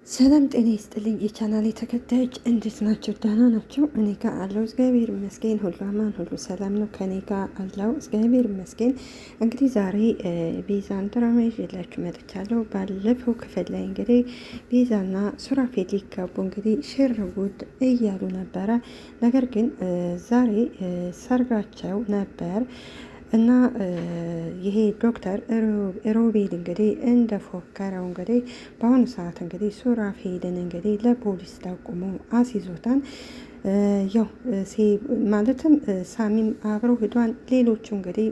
ሰላም ጤና ይስጥልኝ የቻናሌ ተከታዮች እንዴት ናቸው? ደህና ናቸው? እኔ ጋር አለው እግዚአብሔር ይመስገን፣ ሁሉ አማን፣ ሁሉ ሰላም ነው። ከኔ ጋር አለው እግዚአብሔር ይመስገን። እንግዲህ ዛሬ ቤዛን ድራማ ይዤላችሁ መጥቻለሁ። ባለፈው ክፍል ላይ እንግዲህ ቤዛና ሱራፌል ሊጋቡ እንግዲህ ሽር ጉድ እያሉ ነበረ። ነገር ግን ዛሬ ሰርጋቸው ነበር እና ይሄ ዶክተር ሮቤል እንግዲህ እንደፎከረው እንግዲህ በአሁኑ ሰዓት እንግዲህ ሱራፌልን እንግዲህ ለፖሊስ ጠቁሞ አስይዞታል። ያው ማለትም ሳሚም አብሮ ሂዷን። ሌሎቹ እንግዲህ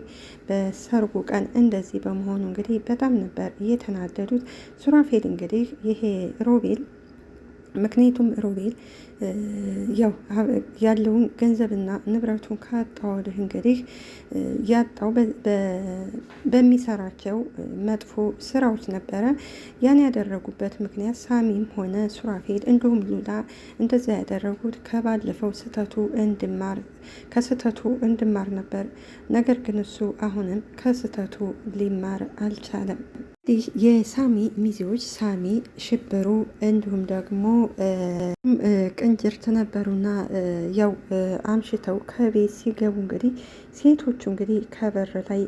በሰርጉ ቀን እንደዚህ በመሆኑ እንግዲህ በጣም ነበር እየተናደዱት። ሱራፌል እንግዲህ ይሄ ሮቤል ምክንያቱም ሮቤል ያው ያለውን ገንዘብና ንብረቱን ካጣ ወዲህ እንግዲህ ያጣው በሚሰራቸው መጥፎ ስራዎች ነበረ። ያን ያደረጉበት ምክንያት ሳሚም ሆነ ሱራፌል እንዲሁም ሉላ እንደዛ ያደረጉት ከባለፈው ከስህተቱ እንድማር ነበር። ነገር ግን እሱ አሁንም ከስህተቱ ሊማር አልቻለም። የሳሚ ሚዜዎች ሳሚ፣ ሽብሩ እንዲሁም ደግሞ ቅንጅርት ነበሩና ያው አምሽተው ከቤት ሲገቡ እንግዲህ ሴቶቹ እንግዲህ ከበር ላይ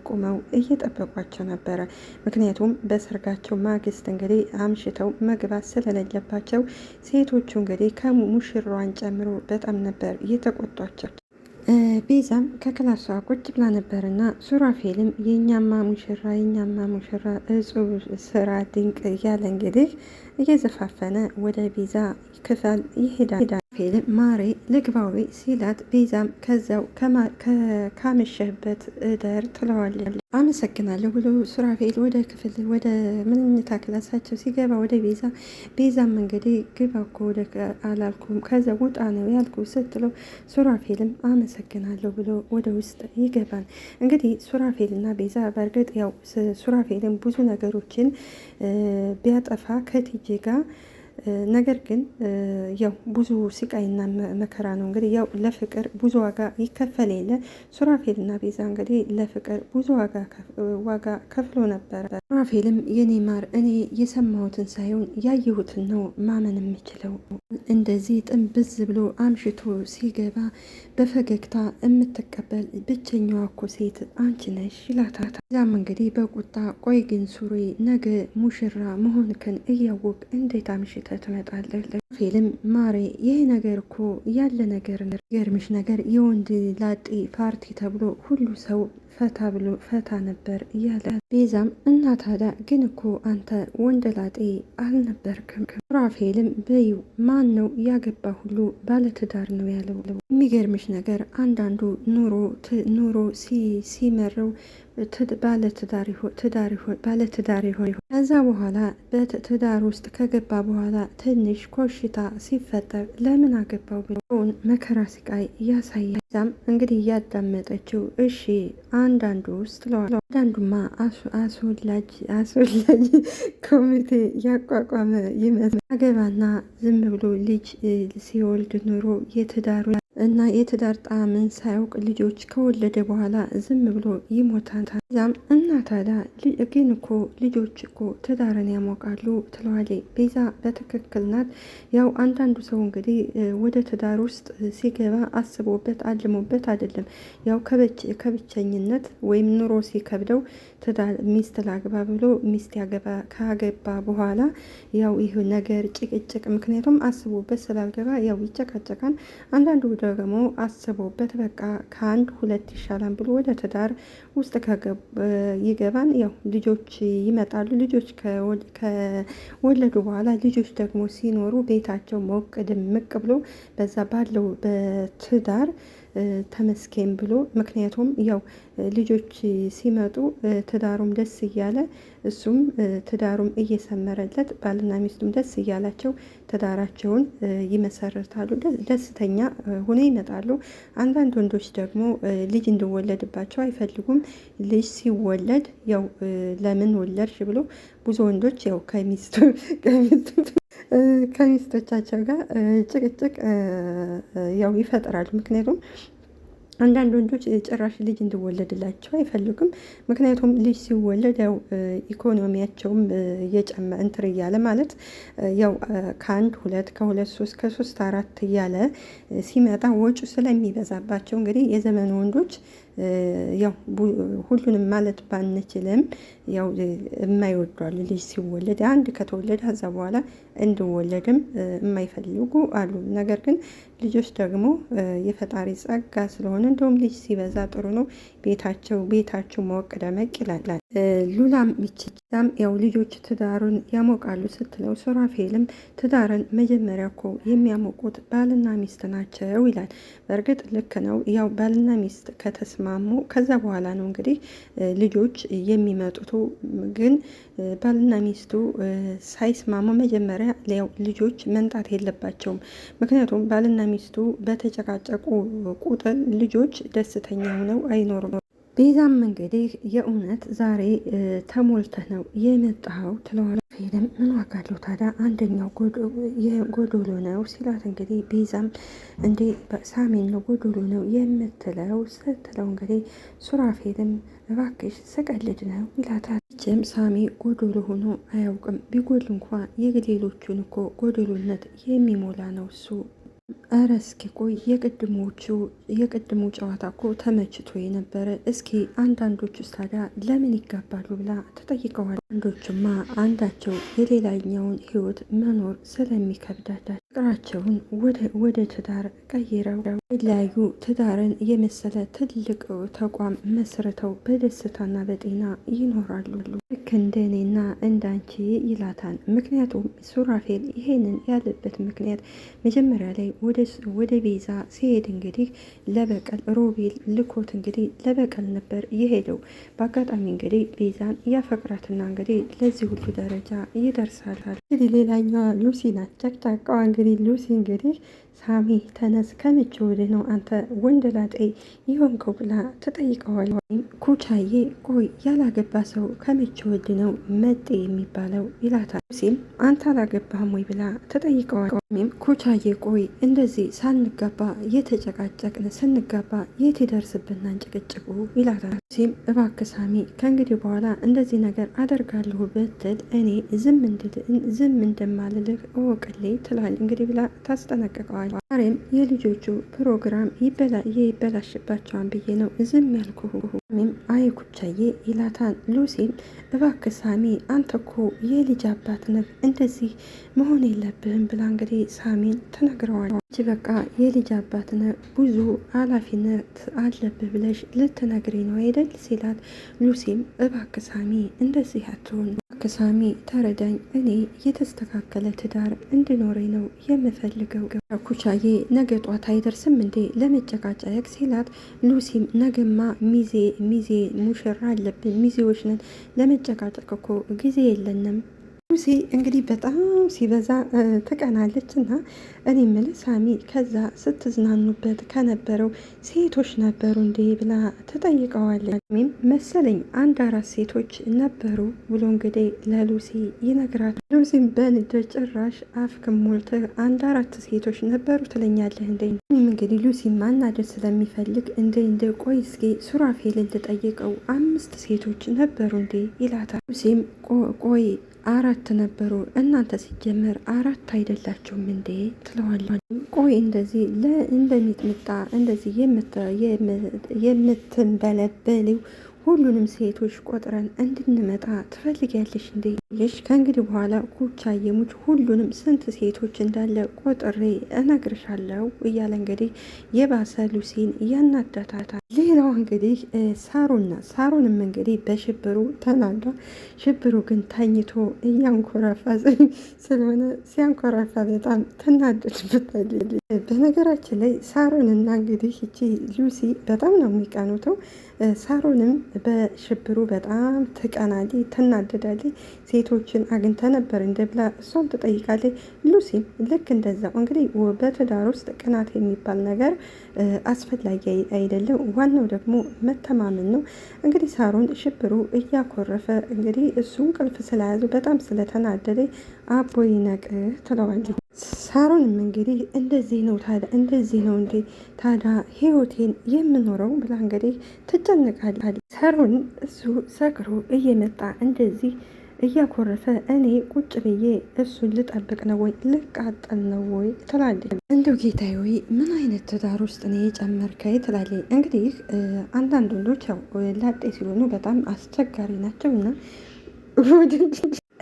ቁመው እየጠበቋቸው ነበረ። ምክንያቱም በሰርጋቸው ማግስት እንግዲህ አምሽተው መግባት ስለሌለባቸው ሴቶቹ እንግዲህ ከሙሽሯን ጨምሮ በጣም ነበር እየተቆጧቸው። ቤዛም ከክላሷ ቁጭ ብላ ነበርና ሱራፌልም የኛማ ሙሽራ እጹብ ስራ ድንቅ እያለ እንግዲህ እየዘፋፈነ ወደ ቤዛ ክፍል ይሄዳል። ሱራፌልም ማሬ ልግባዊ ሲላት ቤዛም ከዛው ካመሸህበት እደር ትለዋለች። አመሰግናለሁ ብሎ ሱራፌል ወደ መኝታ ክላሳቸው ሲገባ ወደ ቤዛም እንግዲህ ግባ እኮ ወደ አላልኩም ከዛ ውጣ ነው ያልኩ ስትለው ሱራፌልም አመሰግናለሁ ብሎ ወደ ውስጥ ይገባል። እንግዲህ ሱራፌልና ቤዛ በእርግጥ ያው ሱራፌልን ብዙ ነገሮችን ቢያጠፋ ከቲጄ ጋር ነገር ግን ያው ብዙ ስቃይና መከራ ነው። እንግዲህ ያው ለፍቅር ብዙ ዋጋ ይከፈል የለ ሱራፌልና ቤዛ እንግዲህ ለፍቅር ብዙ ዋጋ ከፍሎ ነበረ። ሱራፌልም የኔ ማር እኔ የሰማሁትን ሳይሆን ያየሁትን ነው ማመን የምችለው። እንደዚህ ጥንብዝ ብሎ አምሽቶ ሲገባ በፈገግታ የምትቀበል ብቸኛዋ እኮ ሴት አንቺ ነሽ ይላታል። እዛም እንግዲህ በቁጣ ቆይ ግን ሱሪ ነገ ሙሽራ መሆንክን እያወቅ እንዴት አምሽተ ትመጣለህ? ሱራፌልም ማሬ ይሄ ነገር እኮ ያለ ነገር ገርምሽ ነገር የወንድ ላጤ ፓርቲ ተብሎ ሁሉ ሰው ፈታ ነበር እያለ ቤዛም እና ታዲያ ግን እኮ አንተ ወንድ ላጤ አልነበርክም። ሱራፌልም በዩ ማን ነው ያገባ ሁሉ ባለትዳር ነው ያለው። የሚገርምሽ ነገር አንዳንዱ ኑሮ ሲመረው ባለትዳር ይሆን ከዛ በኋላ በትዳር ውስጥ ከገባ በኋላ ትንሽ ኮሽታ ሲፈጠር ለምን አገባው ብሎን መከራ ስቃይ ያሳያል። ዛም እንግዲህ እያዳመጠችው እሺ አንዳንዱ ውስጥ አንዳንዱማ አስወላጅ ኮሚቴ ያቋቋመ ይመስል አገባና ዝም ብሎ ልጅ ሲወልድ ኑሮ የትዳር ጣዕምን ሳያውቅ ልጆች ከወለደ በኋላ ዝም ብሎ ይሞታል። ዛም እና ታዲያ ግን እኮ ልጆች እኮ ትዳርን ያሞቃሉ ትለዋለች። ቤዛ በትክክል ናት። ያው አንዳንዱ ሰው እንግዲህ ወደ ትዳር ውስጥ ሲገባ አስቦበት አልሞበት አይደለም። ያው ከብቸኝነት ወይም ኑሮ ሲከብደው ሚስት ላግባ ብሎ ሚስት ካገባ በኋላ ያው ይህ ነገር ጭቅጭቅ፣ ምክንያቱም አስቦበት ስላልገባ ያው ይጨቃጨቃል። አንዳንዱ ደግሞ አስቦበት በቃ ከአንድ ሁለት ይሻላል ብሎ ወደ ትዳር ውስጥ ይገባን። ያው ልጆች ይመጣሉ። ልጆች ከወለዱ በኋላ ልጆች ደግሞ ሲኖሩ ቤታቸው ሞቅ ድምቅ ብሎ በዛ ባለው በትዳር ተመስገን ብሎ ምክንያቱም ያው ልጆች ሲመጡ ትዳሩም ደስ እያለ እሱም ትዳሩም እየሰመረለት ባልና ሚስቱም ደስ እያላቸው ትዳራቸውን ይመሰርታሉ። ደስተኛ ሆነ ይመጣሉ። አንዳንድ ወንዶች ደግሞ ልጅ እንዲወለድባቸው አይፈልጉም። ልጅ ሲወለድ ያው ለምን ወለድሽ ብሎ ብዙ ወንዶች ያው ከሚስቶቻቸው ጋር ጭቅጭቅ ያው ይፈጥራሉ። ምክንያቱም አንዳንድ ወንዶች ጭራሽ ልጅ እንዲወለድላቸው አይፈልጉም። ምክንያቱም ልጅ ሲወለድ ያው ኢኮኖሚያቸውም እየጨመ እንትር እያለ ማለት ያው ከአንድ ሁለት ከሁለት ሶስት ከሶስት አራት እያለ ሲመጣ ወጪ ስለሚበዛባቸው እንግዲህ የዘመኑ ወንዶች ያው ሁሉንም ማለት ባንችልም ያው የማይወዷሉ ልጅ ሲወለድ አንድ ከተወለደ ከዛ በኋላ እንዲወለድም የማይፈልጉ አሉ። ነገር ግን ልጆች ደግሞ የፈጣሪ ጸጋ ስለሆነ እንደውም ልጅ ሲበዛ ጥሩ ነው። ቤታቸው ሞቅ ደመቅ ይላል። ሉላም ይችላም ያው ልጆች ትዳሩን ያሞቃሉ ስትለው ሱራፌልም ትዳርን መጀመሪያ እኮ የሚያሞቁት ባልና ሚስት ናቸው ይላል። በእርግጥ ልክ ነው። ያው ባልና ሚስት ከተስማሙ ከዛ በኋላ ነው እንግዲህ ልጆች የሚመጡት። ግን ባልና ሚስቱ ሳይስማሙ መጀመሪያ ያው ልጆች መንጣት የለባቸውም። ምክንያቱም ባልና ሚስቱ በተጨቃጨቁ ቁጥር ልጆች ደስተኛ ሆነው አይኖሩም። ቤዛም እንግዲህ የእውነት ዛሬ ተሞልተህ ነው የመጣኸው ትለዋለች። ፌልም ምን ዋጋ አለው ታዲያ አንደኛው ጎዶሎ ነው ሲላት፣ እንግዲህ ቤዛም እንዴ ሳሚን ነው ጎዶሎ ነው የምትለው ስትለው፣ እንግዲህ ሱራፌልም እባክሽ ስቀልድ ነው ይላታል። ይችም ሳሚ ጎዶሎ ሆኖ አያውቅም። ቢጎል እንኳ የሌሎቹን እኮ ጎዶሎነት የሚሞላ ነው እሱ። እረ እስኪ ቆይ የቅድሙ ጨዋታ እኮ ተመችቶ የነበረ። እስኪ አንዳንዶቹ ታዲያ ለምን ይጋባሉ ብላ ተጠይቀዋል። አንዶቹማ አንዳቸው የሌላኛውን ሕይወት መኖር ስለሚከብዳቸው ፍቅራቸውን ወደ ትዳር ቀይረው የተለያዩ ትዳርን የመሰለ ትልቅ ተቋም መስርተው በደስታና በጤና ይኖራሉ። ልክ እንደኔና እንዳንቺ ይላታል። ምክንያቱም ሱራፌል ይሄንን ያለበት ምክንያት መጀመሪያ ላይ ወደ ቤዛ ሲሄድ እንግዲህ ለበቀል ሮቤል ልኮት እንግዲህ ለበቀል ነበር የሄደው። በአጋጣሚ እንግዲህ ቤዛን ያፈቅራትና እንግዲህ ለዚህ ሁሉ ደረጃ ይደርሳል። እንግዲህ ሌላኛዋ ሉሲ ናት፣ ጨቅጫቃዋ። እንግዲህ ሉሲ እንግዲህ ሳሚ ተነስ፣ ከመቼ ወዲህ ነው አንተ ወንድ ላጤ ይሆንከው ብላ ተጠይቀዋል። ኩቻዬ ቆይ ያላገባ ሰው ከመቼ ወዲህ ነው መጤ የሚባለው ይላታል። ሉሲም አንተ አላገባህም ወይ ብላ ተጠይቀዋል። ኩቻዬ ቆይ እንደዚህ ሳንጋባ የተጨቃጨቅን ስንጋባ የት ይደርስብናን ጭቅጭቁ ይላታል። ሉሲም እባክህ ሳሚ ከእንግዲህ በኋላ እንደዚህ ነገር አደርጋለሁ ብትል እኔ ዝም እንደማልልህ እወቅልኝ ትላል እንግዲህ ብላ ታስጠነቅቀዋል። ዛሬም የልጆቹ ፕሮግራም ይበላሽባቸዋን ብዬ ነው ዝም ያልኩህ። ሳሚም አይ ኩቻዬ ይላታል። ሉሲም እባክህ ሳሚ አንተ እኮ የልጅ አባት ነህ፣ እንደዚህ መሆን የለብህም ብላ እንግዲህ ሳሚን ትነግረዋል። በቃ የልጅ አባት ነህ፣ ብዙ ኃላፊነት አለብህ ብለሽ ልትነግሪ ነው አይደል ሲላት፣ ሉሲም እባክህ ሳሚ እንደዚህ አትሆን፣ እባክህ ሳሚ ተረዳኝ፣ እኔ የተስተካከለ ትዳር እንድኖረኝ ነው የምፈልገው። ኩቻዬ ነገ ጧት አይደርስም እንዴ ለመጨቃጨቅ ሲላት፣ ሉሲም ነገማ ሚዜ ሙሽራ አለብን፣ ሚዜዎች ነን፣ ለመጨቃጨቅ እኮ ጊዜ የለንም። ሉሲ እንግዲህ በጣም ሲበዛ ትቀናለች። እና እኔ የምልህ ሳሚ ከዛ ስትዝናኑበት ከነበረው ሴቶች ነበሩ እንዴ ብላ ተጠይቀዋለች። መሰለኝ 1-4 ሴቶች ነበሩ ብሎ እንግዲህ ለሉሲ ይነግራል። ሉሲም በንዴት ጭራሽ አፍክም ሞልተህ 1-4 ሴቶች ነበሩ ትለኛለህ እንዴ? እንግዲህ ሉሲ ማናደድ ስለሚፈልግ እንደ ቆይ እስኪ ሱራፌልን ልጠይቀው 5 ሴቶች ነበሩ እንዴ ይላታል። ሉሲም ቆይ 4 ነበሩ፣ እናንተ ሲጀመር 4 አይደላችሁም እንዴ ትለዋለች። ቆይ እንደዚህ እንደሚጥምጣ እንደዚህ የምትንበለበሊው ሁሉንም ሴቶች ቆጥረን እንድንመጣ ትፈልጊያለሽ እንዴ? ከእንግዲህ በኋላ ኩቻዬ ሙች ሁሉንም ስንት ሴቶች እንዳለ ቆጥሬ እነግርሻለሁ እያለ እንግዲህ የባሰ ሉሲን ያናዳታታል። ሌላው እንግዲህ ሳሮንም እንግዲህ በሽብሩ ተናዳ፣ ሽብሩ ግን ተኝቶ እያንኮራፋ ስለሆነ ሲያንኮራፋ በጣም ትናደድበታለች። በነገራችን ላይ ሳሮንና እንግዲህ እቺ ሉሲ በጣም ነው የሚቀኑተው። ሳሮንም በሽብሩ በጣም ትቀናለች፣ ትናደዳለች። ሴቶችን አግኝተ ነበር እንደ ብላ እሷም ትጠይቃለች። ሉሲም ልክ እንደዛው እንግዲህ በትዳር ውስጥ ቅናት የሚባል ነገር አስፈላጊ አይደለም። ዋናው ደግሞ መተማመን ነው። እንግዲህ ሳሮን ሽብሩ እያኮረፈ እንግዲህ እሱ እንቅልፍ ስለያዙ በጣም ስለተናደደ አቦ ይነቅ ትለዋለች። ሳሮንም እንግዲህ እንደዚህ ነው ታዲያ እንደዚህ ነው እንዴ ታዲያ ህይወቴን የምኖረው ብላ እንግዲህ ትጨነቃለች። ሳሮን እሱ ሰክሮ እየመጣ እንደዚህ እያኮረፈ እኔ ቁጭ ብዬ እሱን ልጠብቅ ነው ወይ ልቃጠል ነው ወይ ትላለች። እንደው ጌታዬ ወይ ምን አይነት ትዳር ውስጥ ነው የጨመርከኝ ትላለች። እንግዲህ አንዳንድ ወንዶች ያው ላጤ ሲሆኑ በጣም አስቸጋሪ ናቸው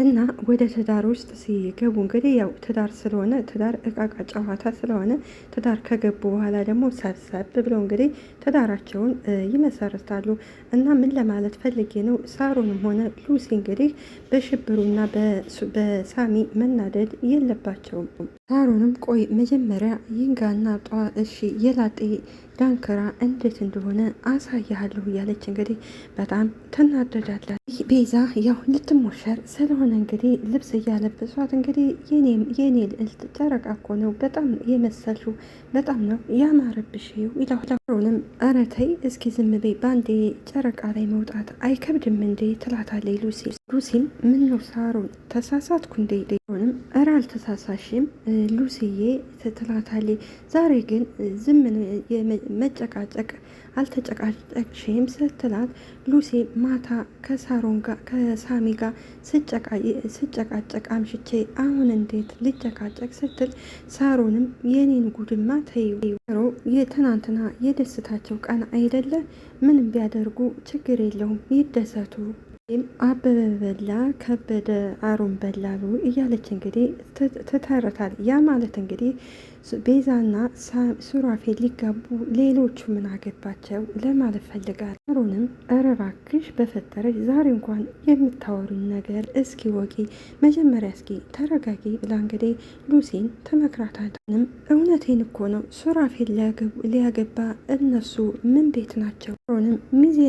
እና ወደ ትዳር ውስጥ ሲገቡ እንግዲህ ያው ትዳር ስለሆነ ትዳር እቃቃ ጨዋታ ስለሆነ ትዳር ከገቡ በኋላ ደግሞ ሰብሰብ ብለው እንግዲህ ትዳራቸውን ይመሰርታሉ። እና ምን ለማለት ፈልጌ ነው ሳሮንም ሆነ ሉሲ እንግዲህ በሽብሩና በሳሚ መናደድ የለባቸውም። ሳሮንም ቆይ መጀመሪያ ይንጋና እሺ የላጤ ዳንክራ እንዴት እንደሆነ አሳያለሁ እያለች እንግዲህ በጣም ትናደዳለች። ቤዛ ያው ልትሞሸር ስለሆነ እንግዲህ ልብስ እያለበሷት እንግዲህ የኔ ልዕልት ጨረቃ እኮ ነው በጣም የመሰልሽው በጣም ነው ያማረብሽ ይላሁንም ኧረ ተይ እስኪ ዝም በይ በአንዴ ጨረቃ ላይ መውጣት አይከብድም እንዴ ትላታለች ሉሲም ምን ነው ሳሮን ተሳሳትኩ እንዴ ሆንም ኧረ አልተሳሳሽም ሉሲዬ ትላታለች። ዛሬ ግን ዝም መጨቃጨቅ አልተጨቃጨቅሽም ስትላት ሉሲ ማታ ከሳሚ ጋር ስጨቃጨቅ አምሽቼ አሁን እንዴት ልጨቃጨቅ ስትል ሳሮንም የኔን ጉድማ ተይሮ የትናንትና የደስታቸው ቀን አይደለ ምንም ቢያደርጉ ችግር የለውም ይደሰቱ አበበ በላ ከበደ አሮን በላሉ እያለች እንግዲህ ትተርታል። ያ ማለት እንግዲህ ቤዛና ሱራፌል ሊጋቡ ሌሎቹ ምን አገባቸው ለማለት ፈልጋል። አሮንም ኧረ እባክሽ በፈጠረች ዛሬ እንኳን የምታወሩኝ ነገር እስኪ ወቂ መጀመሪያ እስኪ ተረጋጊ ብላ እንግዲህ ሉሲን ትመክራታለች። እውነቴን እኮ ነው ሱራፌል ሊያገባ እነሱ ምን ቤት ናቸው? አሮንም ሚዜ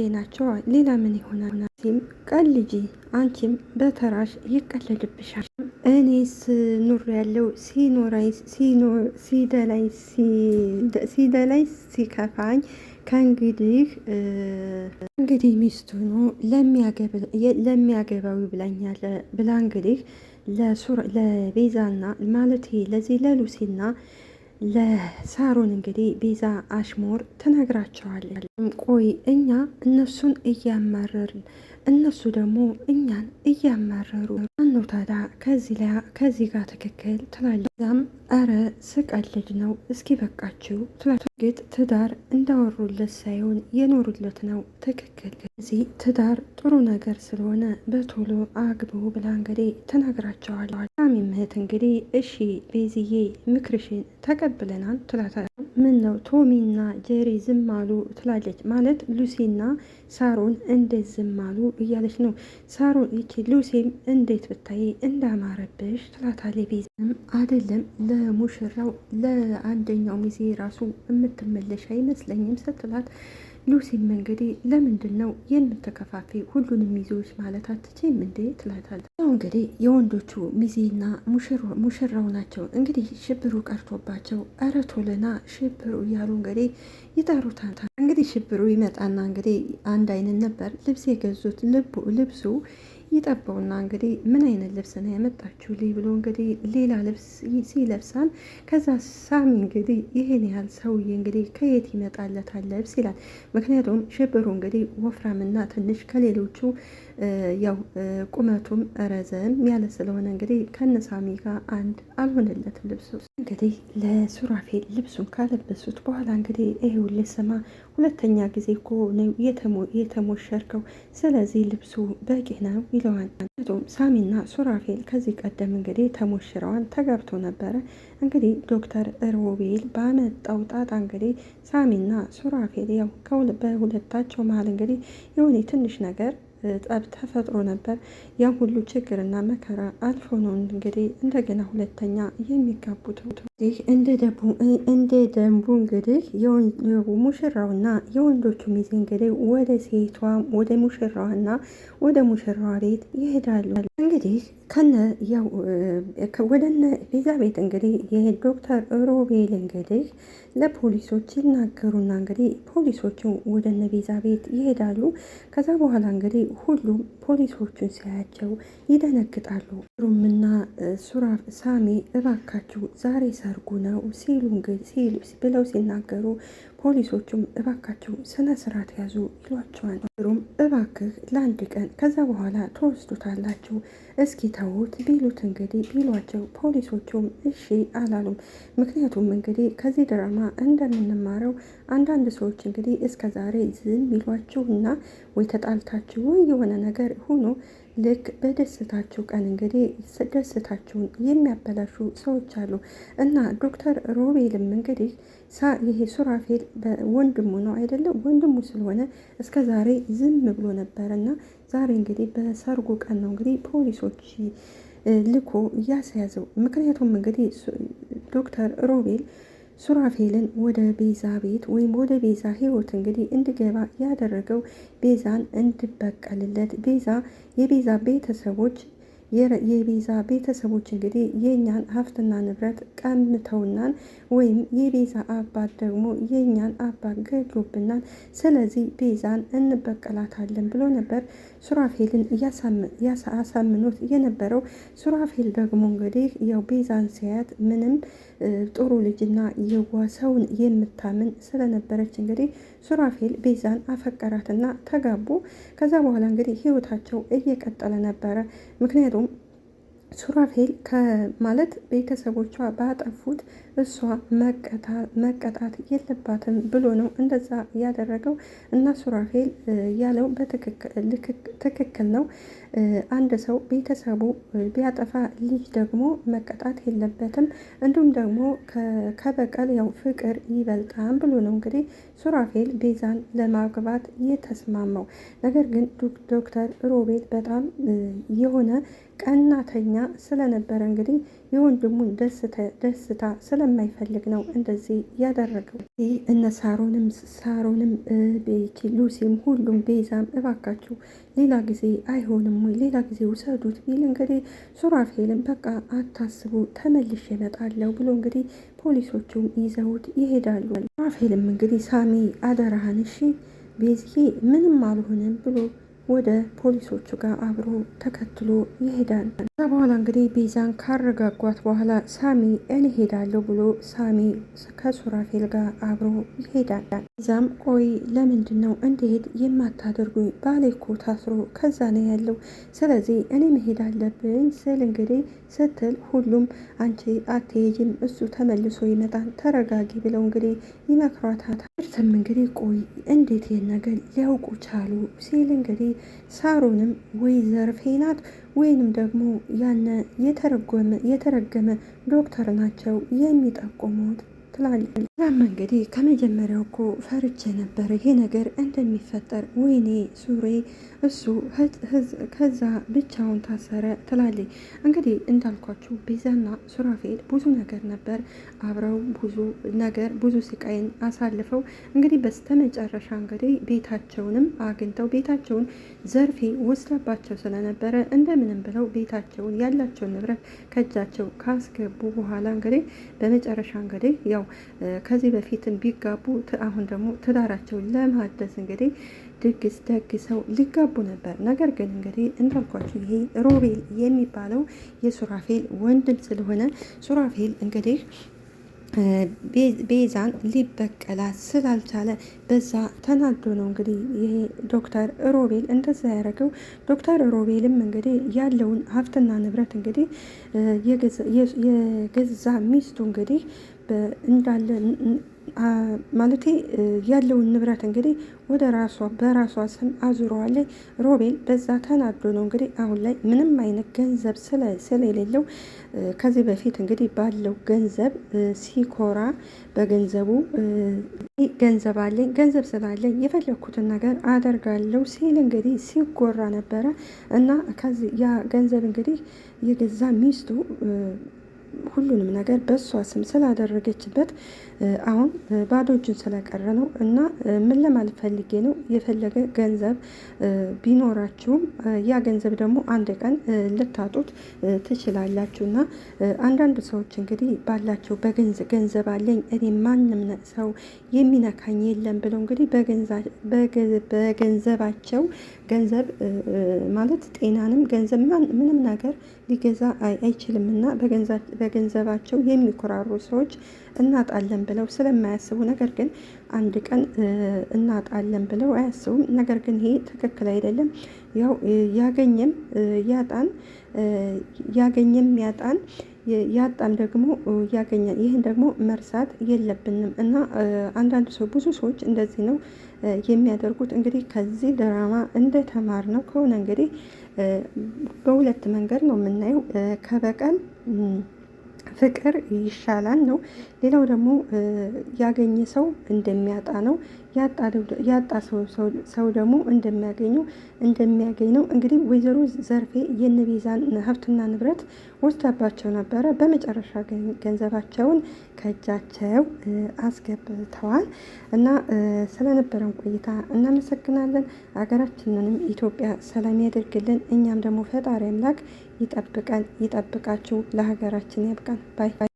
ናቸው ሌላ ምን ይሆናል? ሲም ቀልጂ አንቺም በተራሽ ይቀለድብሻል። እኔስ ኑር ያለው ሲደላይ ሲከፋኝ ከእንግዲህ ሚስቱ ነው ለሚያገባዊ ብላኛለ ብላ እንግዲህ ለቤዛና ማለት ለዚህ ለሉሲና ለሳሮን እንግዲህ ቤዛ አሽሞር ትነግራቸዋለች። ቆይ እኛ እነሱን እያማረርን እነሱ ደግሞ እኛን እያማረሩ አነው ታዲያ ከዚህ ጋር ትክክል ትላለች። ዛም አረ ስቀልድ ነው እስኪ በቃችሁ ትላግጥ ትዳር እንዳወሩለት ሳይሆን የኖሩለት ነው ትክክል። እዚህ ትዳር ጥሩ ነገር ስለሆነ በቶሎ አግቡ ብላ እንግዲህ ትነግራቸዋለች። ምህት እንግዲህ እሺ ቤዝዬ ምክርሽን ተቀብለናል ትላታለች። ምን ነው ቶሚና ጄሪ ዝም አሉ ትላለች። ማለት ሉሲና ሳሮን እንዴት ዝም አሉ እያለች ነው። ሳሮን ይቺ ሉሲም እንዴት ብታይ እንዳማረብሽ ትላታለች። ቤዛም አይደለም ለሙሽራው ለአንደኛው ሚዜ ራሱ የምትመለሽ አይመስለኝም ስትላት ሉሲም እንግዲህ ለምንድን ነው የምትከፋፊ ሁሉንም ሚዜዎች ማለት አትችም እንዴ ትላታለች። ያው እንግዲህ የወንዶቹ ሚዜና ሙሽራው ናቸው እንግዲህ ሽብሩ ቀርቶባቸው ኧረ ቶሎና ሽብሩ እያሉ እንግዲህ ይጠሩታል። እንግዲህ ሽብሩ ይመጣና እንግዲህ አንድ አይነት ነበር ልብስ የገዙት ልብሱ ይጠባውና እንግዲህ ምን አይነት ልብስ ነው ያመጣችሁ ልይ ብሎ እንግዲህ ሌላ ልብስ ሲለብሳል። ከዛ ሳሚ እንግዲህ ይሄን ያህል ሰውዬ እንግዲህ ከየት ይመጣለታል ልብስ ይላል። ምክንያቱም ሽብሩ እንግዲህ ወፍራምና ትንሽ ከሌሎቹ ያው ቁመቱም ረዘም ያለ ስለሆነ እንግዲህ ከነሳሚ ጋር አንድ አልሆነለትም ልብሱ። እንግዲህ ለሱራፌል ልብሱን ካለበሱት በኋላ እንግዲህ ይሄው ልስማ ሁለተኛ ጊዜ እኮ ነው የተሞሸርከው ስለዚህ ልብሱ በቂ ነው ይለዋል። ምክንያቱም ሳሚና ሱራፌል ከዚህ ቀደም እንግዲህ ተሞሽረዋን ተጋብቶ ነበረ። እንግዲህ ዶክተር ሮቤል ባመጣው ጣጣ እንግዲህ ሳሚና ሱራፌል ያው በሁለታቸው መሀል እንግዲህ የሆነ ትንሽ ነገር ጠብ ተፈጥሮ ነበር። ያን ሁሉ ችግርና መከራ አልፎ ነው እንግዲህ እንደገና ሁለተኛ የሚጋቡት። ይህ እንደ ደንቡ እንግዲህ ሙሽራውና የወንዶቹ ሚዜ እንግዲህ ወደ ሴቷ ወደ ሙሽራዋና ወደ ሙሽራዋ ቤት ይሄዳሉ። እንግዲህ ከነ ያው ወደነ ቤዛ ቤት እንግዲህ የዶክተር ሮቤል እንግዲህ ለፖሊሶች ይናገሩና እንግዲህ ፖሊሶቹ ወደነ ቤዛ ቤት ይሄዳሉ። ከዛ በኋላ እንግዲህ ሁሉም ፖሊሶቹን ሲያያቸው ይደነግጣሉ። ሩምና ሳሚ እባካችሁ ዛሬ ሰርጉ ነው ብለው ሲናገሩ ፖሊሶቹም እባካችሁ ስነ ስርዓት ያዙ ይሏቸዋል። ሩም እባክህ ለአንድ ቀን ከዛ በኋላ ተወስዱታላችሁ እስኪ ተዉት ቢሉት እንግዲህ ቢሏቸው ፖሊሶቹም እሺ አላሉም። ምክንያቱም እንግዲህ ከዚህ ድራማ እንደምንማረው አንዳንድ ሰዎች እንግዲህ እስከ ዛሬ ዝም ቢሏችሁና ወይ ተጣልታችሁ ወይ የሆነ ነገር ሆኖ ልክ በደስታችሁ ቀን እንግዲህ ደስታችሁን የሚያበላሹ ሰዎች አሉ እና ዶክተር ሮቤልም እንግዲህ ይሄ ሱራፌል ወንድሙ ነው አይደለም፣ ወንድሙ ስለሆነ እስከ ዛሬ ዝም ብሎ ነበር እና ዛሬ እንግዲህ በሰርጉ ቀን ነው እንግዲህ ፖሊሶች ልኮ እያስያዘው። ምክንያቱም እንግዲህ ዶክተር ሮቤል ሱራፌልን ወደ ቤዛ ቤት ወይም ወደ ቤዛ ህይወት እንግዲህ እንዲገባ ያደረገው ቤዛን እንድበቀልለት የቤዛ ቤተሰቦች እንግዲህ የእኛን ሀብትና ንብረት ቀምተውናል፣ ወይም የቤዛ አባት ደግሞ የእኛን አባት ገድሎብናል። ስለዚህ ቤዛን እንበቀላታለን ብሎ ነበር ሱራፌልን አሳምኖት የነበረው። ሱራፌል ደግሞ እንግዲህ ያው ቤዛን ሲያያት ምንም ጥሩ ልጅና የዋ ሰውን የምታምን ስለነበረች እንግዲህ ሱራፌል ቤዛን አፈቀራትና ተጋቡ። ከዛ በኋላ እንግዲህ ህይወታቸው እየቀጠለ ነበረ። ምክንያቱም ሱራፌል ማለት ቤተሰቦቿ ባጠፉት እሷ መቀጣት የለባትም ብሎ ነው እንደዛ ያደረገው እና ሱራፌል ያለው ትክክል ነው። አንድ ሰው ቤተሰቡ ቢያጠፋ ልጅ ደግሞ መቀጣት የለበትም፣ እንዲሁም ደግሞ ከበቀል ያው ፍቅር ይበልጣል ብሎ ነው እንግዲህ ሱራፌል ቤዛን ለማግባት የተስማማው። ነገር ግን ዶክተር ሮቤል በጣም የሆነ ቀናተኛ ስለነበረ እንግዲህ የወንድሙን ደስታ ስለማይፈልግ ነው እንደዚህ ያደረገው። ይህ እነ ሳሮንም ሉሲም ሁሉም ቤዛም እባካችሁ ሌላ ጊዜ አይሆንም ወይ ሌላ ጊዜ ውሰዱት ቢል እንግዲህ ሱራፌልም በቃ አታስቡ ተመልሼ እመጣለሁ ብሎ እንግዲህ ፖሊሶቹም ይዘውት ይሄዳሉ። ሱራፌልም እንግዲህ ሳሚ አደራህን እሺ ቤዝዬ ምንም አልሆንም ብሎ ወደ ፖሊሶቹ ጋር አብሮ ተከትሎ ይሄዳል። ከዛ በኋላ እንግዲህ ቤዛን ካረጋጓት በኋላ ሳሚ እኔ ሄዳለሁ ብሎ ሳሚ ከሱራፌል ጋር አብሮ ይሄዳል። ቤዛም ቆይ ለምንድን ነው እንድሄድ የማታደርጉኝ? ባሌ እኮ ታስሮ ከዛ ነው ያለው፣ ስለዚህ እኔ መሄድ አለብኝ ስል እንግዲህ ስትል ሁሉም አንቺ አትሄጂም እሱ ተመልሶ ይመጣል ተረጋጊ ብለው እንግዲህ ይመክሯታል። እርትም እንግዲህ ቆይ እንዴት ይህን ነገር ሊያውቁ ቻሉ ሲል እንግዲህ ሳሮንም ወይ ዘርፌ ናት ወይንም ደግሞ ያነ የተረገመ ዶክተር ናቸው የሚጠቁሙት ትላለች። ያም እንግዲህ ከመጀመሪያው እኮ ፈርቼ ነበር ይሄ ነገር እንደሚፈጠር፣ ወይኔ ሱሬ እሱ ከዛ ብቻውን ታሰረ ትላለች። እንግዲህ እንዳልኳችሁ ቤዛና ሱራፌል ብዙ ነገር ነበር አብረው ብዙ ስቃይን አሳልፈው እንግዲህ በስተመጨረሻ እንግዲህ ቤታቸውንም አግኝተው ቤታቸውን ዘርፌ ወስዳባቸው ስለነበረ እንደምንም ብለው ቤታቸውን ያላቸውን ንብረት ከእጃቸው ካስገቡ በኋላ እንግዲህ በመጨረሻ እንግዲህ ያው ከዚህ በፊትም ቢጋቡ አሁን ደግሞ ትዳራቸውን ለማደስ እንግዲህ ድግስ ደግሰው ሊጋቡ ነበር። ነገር ግን እንግዲህ እንዳልኳችሁ ይሄ ሮቤል የሚባለው የሱራፌል ወንድም ስለሆነ ሱራፌል እንግዲህ ቤዛን ሊበቀላት ስላልቻለ በዛ ተናዶ ነው እንግዲህ ይሄ ዶክተር ሮቤል እንደዛ ያደረገው። ዶክተር ሮቤልም እንግዲህ ያለውን ሀብትና ንብረት እንግዲህ የገዛ ሚስቱ እንግዲህ እንዳለ ማለቴ ያለውን ንብረት እንግዲህ ወደ በራሷ ስም አዙረዋለች። ሮቤል በዛ ተናዶ ነው እንግዲህ አሁን ላይ ምንም አይነት ገንዘብ ስለሌለው ከዚህ በፊት እንግዲህ ባለው ገንዘብ ሲኮራ በገንዘቡ ገንዘብ አለኝ ገንዘብ ስላለኝ የፈለኩትን ነገር አደርጋለሁ ሲል እንግዲህ ሲጎራ ነበረ እና ከዚህ ያ ገንዘብ እንግዲህ የገዛ ሚስቱ ሁሉንም ነገር በእሷ ስም ስላደረገችበት አሁን ባዶ እጁን ስለቀረ ነው። እና ምን ለማለት ፈልጌ ነው፣ የፈለገ ገንዘብ ቢኖራችሁም ያ ገንዘብ ደግሞ አንድ ቀን ልታጡት ትችላላችሁ። እና አንዳንድ ሰዎች እንግዲህ ባላቸው ገንዘብ አለኝ እኔ ማንም ሰው የሚነካኝ የለም ብለው እንግዲህ በገንዘባቸው ገንዘብ ማለት ጤናንም ገንዘብ ምንም ነገር ሊገዛ አይችልም። እና በገንዘባቸው የሚኮራሩ ሰዎች እናጣለን ብለው ስለማያስቡ፣ ነገር ግን አንድ ቀን እናጣለን ብለው አያስቡም። ነገር ግን ይሄ ትክክል አይደለም። ያው ያገኘም ያጣን ያጣም ደግሞ ያገኛል። ይህን ደግሞ መርሳት የለብንም። እና አንዳንድ ብዙ ሰዎች እንደዚህ ነው የሚያደርጉት። እንግዲህ ከዚህ ድራማ እንደተማር ነው ከሆነ እንግዲህ በሁለት መንገድ ነው የምናየው። ከበቀል ፍቅር ይሻላል ነው። ሌላው ደግሞ ያገኘ ሰው እንደሚያጣ ነው። ያጣ ሰው ደግሞ እንደሚያገኝ ነው። እንግዲህ ወይዘሮ ዘርፌ የነቤዛን ሀብትና ንብረት ወስዳባቸው ነበረ። በመጨረሻ ገንዘባቸውን ከእጃቸው አስገብተዋል። እና ስለነበረን ቆይታ እናመሰግናለን። ሀገራችንንም ኢትዮጵያ ሰላም ያደርግልን። እኛም ደግሞ ፈጣሪ አምላክ ይጠብቃችሁ፣ ለሀገራችን ያብቃን ባይ